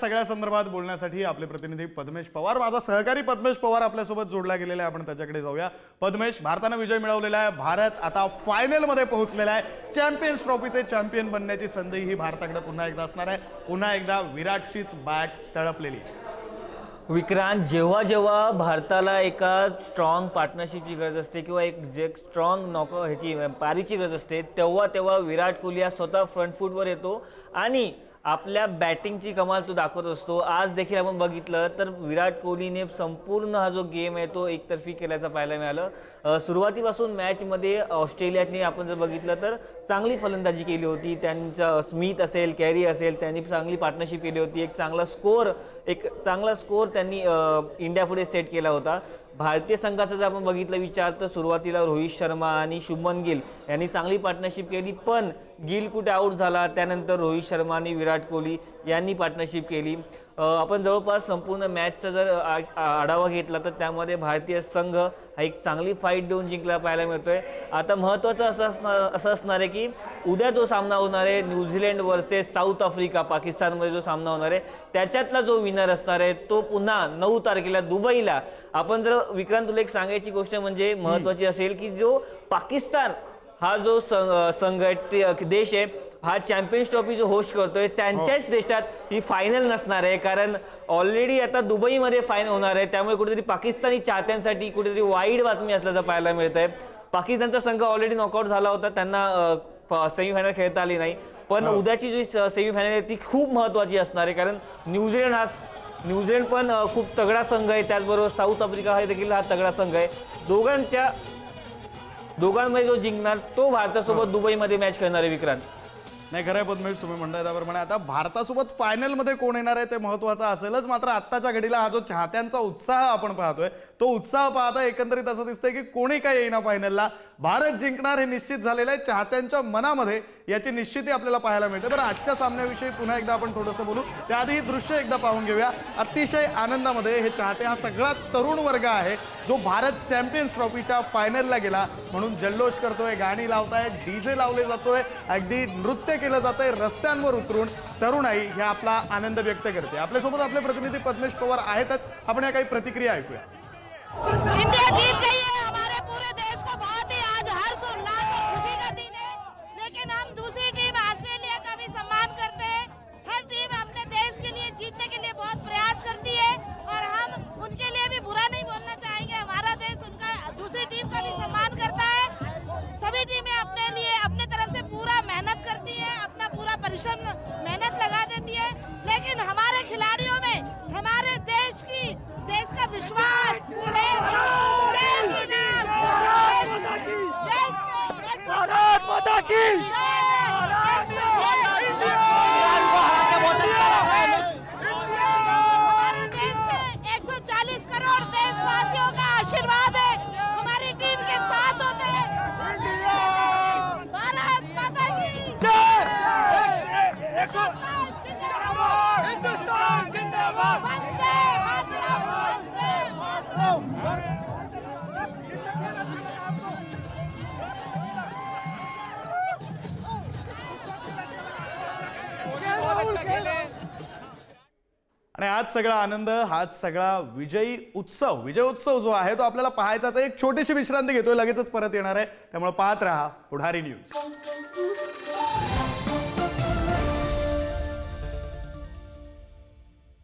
सगळ्या संदर्भात बोलण्यासाठी आपले प्रतिनिधी पद्मेश पवार, माझा सहकारी पद्मेश पवार आपल्यासोबत जोडला गेलेला आहे. आपण त्याच्याकडे जाऊया. पद्मेश, भारताने विजय मिळवलेला आहे. भारत आता फायनलमध्ये पोहोचलेला आहे. चॅम्पियन्स ट्रॉफीचे चॅम्पियन बनण्याची संधी ही भारताकडे पुन्हा एकदा असणार आहे. पुन्हा एकदा विराटचीच बॅट तळपलेली आहे. विक्रांत, जेव्हा जेव्हा भारताला एका स्ट्रॉंग पार्टनरशिपची गरज असते किंवा एक जे स्ट्रॉंग ह्याची पारीची गरज असते, तेव्हा तेव्हा विराट कोहली हा स्वतः फ्रंट फूटवर येतो आणि आपल्या बॅटिंगची कमाल तो दाखवत असतो. आज देखील आपण बघितलं तर विराट कोहलीने संपूर्ण हा जो गेम आहे तो एकतर्फी केल्याचं पाहायला मिळालं. सुरुवातीपासून मॅचमध्ये ऑस्ट्रेलियाने आपण जर बघितलं तर चांगली फलंदाजी केली होती. त्यांचा स्मिथ असेल, कॅरी असेल, त्यांनी चांगली पार्टनरशिप केली होती. एक चांगला स्कोर त्यांनी इंडिया पुढे सेट केला होता. भारतीय संघाचा जर आपण बघितलं विचार तर सुरुवातीला रोहित शर्मा आणि शुभमन गिल यांनी चांगली पार्टनरशिप केली, पण गिल कुठे आऊट झाला. त्यानंतर रोहित शर्मा आणि विराट कोहली यांनी पार्टनरशिप केली. आपण जवळपास संपूर्ण मॅचचा जर आढावा घेतला तर त्यामध्ये भारतीय संघ हा एक चांगली फाईट देऊन जिंकला पाहायला मिळतोय. आता महत्त्वाचं असं असणार आहे की उद्या जो सामना होणार आहे न्यूझीलंड वर्सेस साऊथ आफ्रिका, पाकिस्तानमध्ये जो सामना होणार आहे त्याच्यातला जो विनर असणार आहे तो पुन्हा 9 तारखेला दुबईला. आपण जर विक्रांत तुला एक सांगायची गोष्ट म्हणजे महत्त्वाची असेल की जो पाकिस्तान हा जो संघ आहे, देश आहे, हा चॅम्पियन्स ट्रॉफी जो होस्ट करतोय त्यांच्याच देशात ही फायनल नसणार आहे. कारण ऑलरेडी आता दुबईमध्ये फायनल होणार आहे. त्यामुळे कुठेतरी पाकिस्तानी चाहत्यांसाठी कुठेतरी वाईट बातमी असल्याचं पाहायला मिळत आहे. पाकिस्तानचा संघ ऑलरेडी नॉकआउट झाला होता, त्यांना सेमीफायनल खेळता आली नाही. पण उद्याची जी सेमीफायनल आहे ती खूप महत्त्वाची असणार आहे. कारण न्यूझीलंड पण खूप तगडा संघ आहे, त्याचबरोबर साऊथ आफ्रिका हा देखील हा तगडा संघ आहे. दोघांमध्ये जो जिंकणार तो भारतासोबत दुबईमध्ये मॅच खेळणार आहे. विक्रांत, नाही, खरं आहे पद्मेश, तुम्ही म्हणताय त्याप्रमाणे आता भारतासोबत फायनलमध्ये कोण येणार आहे ते महत्त्वाचं असेलच. मात्र आत्ताच्या घडीला हा जो चाहत्यांचा उत्साह आपण पाहतोय तो उत्साह पाहता एकंदरीत असं दिसतंय की कोणी काय येईना फायनलला, भारत जिंकणार हे निश्चित झालेलं आहे. चाहत्यांच्या मनामध्ये याची निश्चिती आपल्याला पाहायला मिळते. बरं, आजच्या सामन्याविषयी पुन्हा एकदा आपण थोडंसं बोलू, त्याआधी ही दृश्य एकदा पाहून घेऊया. अतिशय आनंदामध्ये हे चाहते, हा सगळा तरुण वर्ग आहे जो भारत चॅम्पियन्स ट्रॉफीच्या फायनलला गेला म्हणून जल्लोष करतोय, गाणी लावताय, डीजे लावले जातोय, अगदी नृत्य केलं जातंय. रस्त्यांवर उतरून तरुणाई हे आपला आनंद व्यक्त करते. आपल्यासोबत आपले प्रतिनिधी पद्मेश पवार आहेतच. आपण या काही प्रतिक्रिया ऐकूया. इंडिया जीत गई है, हमारे पूरे देश को बहुत ही आज हर्ष उल्लास और खुशी का दिन है। लेकिन हम दूसरी टीम ऑस्ट्रेलिया का भी सम्मान करते हैं। हर टीम अपने देश के लिए जीतने के लिए बहुत प्रयास करती है और हम उनके लिए भी बुरा नहीं बोलना चाहेंगे। हमारा देश उनका दूसरी टीम का भी सम्मान करता है। सभी टीमें अपने लिए अपने तरफ से पूरा मेहनत करती है, अपना पूरा परिश्रम मेहनत लगा देती है। लेकिन हमारे खिलाड़ियों में हमारे देश का विश्वास, भारत माता की हमारे देश के 140 करोड़ देशवासियों का आशीर्वाद है, हमारी टीम के साथ होते हैं। भारत माता की हिंदुस्तान जिंदाबाद। वंदे मातरम, वंदे मातरम। आणि आज सगळा आनंद, हाच सगळा विजय उत्सव जो आहे तो आपल्याला पाहायचाच आहे. एक छोटीशी विश्रांती घेतोय, लगेचच परत येणार आहे. त्यामुळे पाहत राहा पुढारी न्यूज.